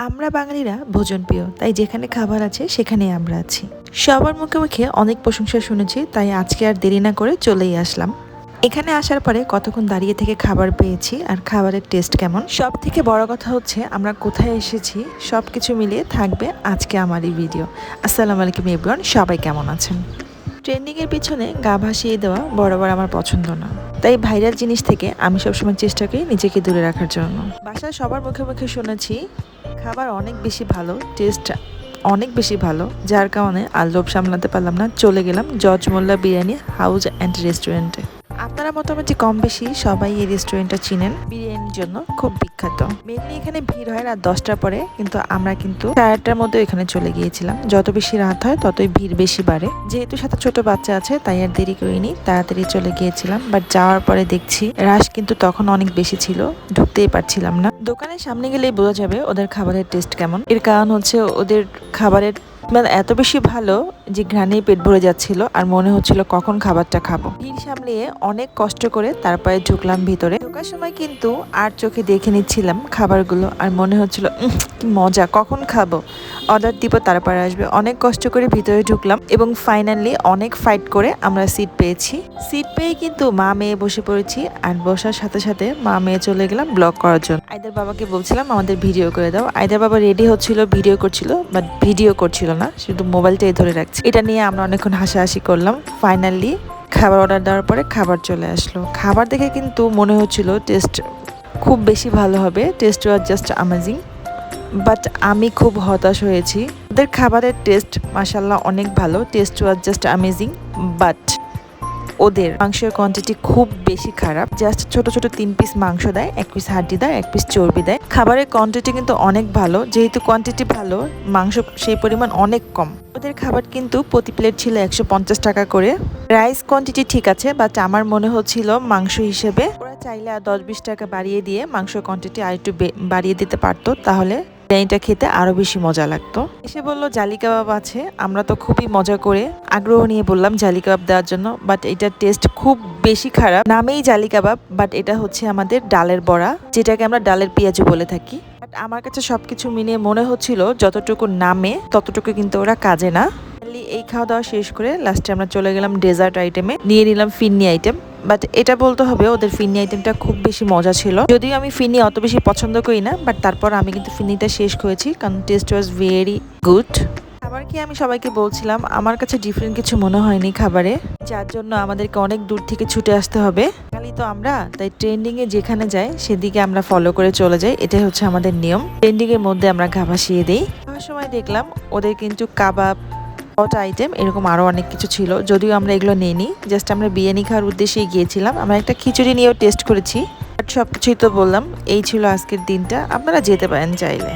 আমরা বাঙালিরা ভোজনপ্রিয়, তাই যেখানে খাবার আছে সেখানেই আমরা আছি। সবার মুখে মুখে অনেক প্রশংসা শুনেছি, তাই আজকে আর দেরি না করে চলেই আসলাম। এখানে আসার পরে কতক্ষণ দাঁড়িয়ে থেকে খাবার পেয়েছি আর খাবারের টেস্ট কেমন, সব থেকে বড় কথা হচ্ছে আমরা কোথায় এসেছি, সব কিছু মিলিয়ে থাকবে আজকে আমার এই ভিডিও। আসসালামু আলাইকুম এভরিওয়ান, সবাই কেমন আছেন? ট্রেন্ডিংয়ের পিছনে গা ভাসিয়ে দেওয়া বরাবর আমার পছন্দ না, তাই ভাইরাল জিনিস থেকে আমি সবসময় চেষ্টা করি নিজেকে দূরে রাখার জন্য। বাসায় সবার মুখে মুখে শুনেছি খাবার অনেক বেশি ভালো, টেস্ট অনেক বেশি ভালো, যার কারণে আর লোভ সামলাতে পারলাম না, চলে গেলাম জজ মোল্লা বিরিয়ানি হাউস অ্যান্ড রেস্টুরেন্টে। আপনারা মোটামুটি কম বেশি সবাই এই রেস্টুরেন্টটা চিনেন, বিরিয়ানির জন্য খুব বিখ্যাত। মেনলি এখানে ভিড় হয় রাত 10টার পরে, কিন্তু আমরা কিন্তু 8টার মধ্যে এখানে চলে গিয়েছিলাম। যত বেশি রাত হয় ততই ভিড় বেশি বাড়ে। যেহেতু সাথে ছোট বাচ্চা আছে তাই আর দেরি করিনি, তাড়াতাড়ি চলে গিয়েছিলাম। বাট যাওয়ার পরে দেখছি রাশ কিন্তু তখন অনেক বেশি ছিল, ঢুকতেই পারছিলাম না। দোকানের সামনে গেলেই বোঝা যাবে ওদের খাবারের টেস্ট কেমন। এর কারণ হচ্ছে ওদের খাবারের এত বেশি ভালো যে ঘ্রাণেই পেট ভরে যাচ্ছিল আর মনে হচ্ছিল কখন খাবারটা খাবো। ভিড় সামলিয়ে অনেক কষ্ট করে তারপরে ঢুকলাম ভিতরে। ঢোকার সময় কিন্তু আর চোখে দেখে নিচ্ছিলাম খাবারগুলো আর মনে হচ্ছিল কি মজা, কখন খাবো, অর্ডার দিব তারপরে আসবে। অনেক কষ্ট করে ভিতরে ঢুকলাম এবং ফাইনালি অনেক ফাইট করে আমরা সিট পেয়েছি। সিট পেয়ে কিন্তু মা মেয়ে বসে পড়েছি আর বসার সাথে সাথে মা মেয়ে চলে গেলাম ব্লগ করার জন্য। আইদার বাবাকে বলছিলাম আমাদের ভিডিও করে দাও। আইদার বাবা রেডি হচ্ছিল, ভিডিও করছিল, বাট ভিডিও করছিল না, শুধু মোবাইলটাই ধরে রাখছে। এটা নিয়ে আমরা অনেকক্ষণ হাসাহাসি করলাম। ফাইনালি খাবার অর্ডার দেওয়ার পরে খাবার চলে আসলো। খাবার দেখে কিন্তু মনে হচ্ছিল টেস্ট খুব বেশি ভালো হবে, test was just amazing. But আমি খুব হতাশ হয়েছি। ওদের খাবারের টেস্ট মাশাল্লাহ অনেক ভালো, test was just amazing. But ওদের মাংসের কোয়ান্টিটি খুব বেশি খারাপ। জাস্ট ছোট ছোট 3 পিস মাংস দেয়, 1 পিস হাড্ডি দেয়, 1 পিস চর্বি দেয়। খাবারের কোয়ান্টিটি কিন্তু অনেক ভালো, যেহেতু কোয়ান্টিটি ভালো মাংস সেই পরিমাণ অনেক কম। ওদের খাবার কিন্তু প্রতি প্লেট ছিল 150 টাকা করে। রাইস কোয়ান্টিটি ঠিক আছে, বাট আমার মনে হচ্ছিল মাংস হিসেবে ওরা চাইলে আর 10-20 টাকা বাড়িয়ে দিয়ে মাংস কোয়ান্টিটি আর একটু বাড়িয়ে দিতে পারতো, তাহলে বিরিয়ানিটা খেতে আরো বেশি মজা লাগতো। এসে বললো জালি কাবাব আছে। আমরা তো খুবই মজা করে আগ্রহ নিয়ে বললাম জালি কাবাব দেওয়ার জন্য, বাট এটার টেস্ট খুব বেশি খারাপ। নামেই জালি কাবাব, বাট এটা হচ্ছে আমাদের ডালের বড়া, যেটাকে আমরা ডালের পেঁয়াজু বলে থাকি। বাট আমার কাছে সবকিছু মিলিয়ে মনে হচ্ছিল যতটুকু নামে ততটুকু কিন্তু ওরা কাজে না। এই খাওয়া দাওয়া শেষ করে লাস্টে আমরা চলে গেলাম ডেজার্ট আইটেমে, নিয়ে নিলাম ফিন্নি আইটেম। বাট এটা বলতে হবে ওদের ফিন্নি আইটেমটা খুব বেশি মজা ছিল। যদিও আমি ফিন্নি অত বেশি পছন্দ করি না, বাট তারপর আমি কিন্তু ফিন্নিটা শেষ করেছি কারণ টেস্ট ওয়াজ ভেরি গুড। খাবার কি আমি সবাইকে বলছিলাম আমার কাছে ডিফারেন্ট কিছু মনে হয়নি খাবারে, যার জন্য আমাদেরকে অনেক দূর থেকে ছুটে আসতে হবে। খালি তো আমরা, তাই ট্রেন্ডিংয়ে যেখানে যাই সেদিকে আমরা ফলো করে চলে যাই, এটাই হচ্ছে আমাদের নিয়ম। ট্রেন্ডিংয়ের মধ্যে আমরা ঘা ভাসিয়ে দিই। খাওয়ার সময় দেখলাম ওদের কিন্তু কাবাব, হট আইটেম, এরকম আরও অনেক কিছু ছিল, যদিও আমরা এগুলো নিইনি। জাস্ট আমরা বিরিয়ানি খাওয়ার উদ্দেশ্যেই গিয়েছিলাম। আমরা একটা খিচুড়ি নিয়েও টেস্ট করেছি। বাট সব কিছুই তো বললাম, এই ছিল আজকের দিনটা। আপনারা যেতে পারেন চাইলে।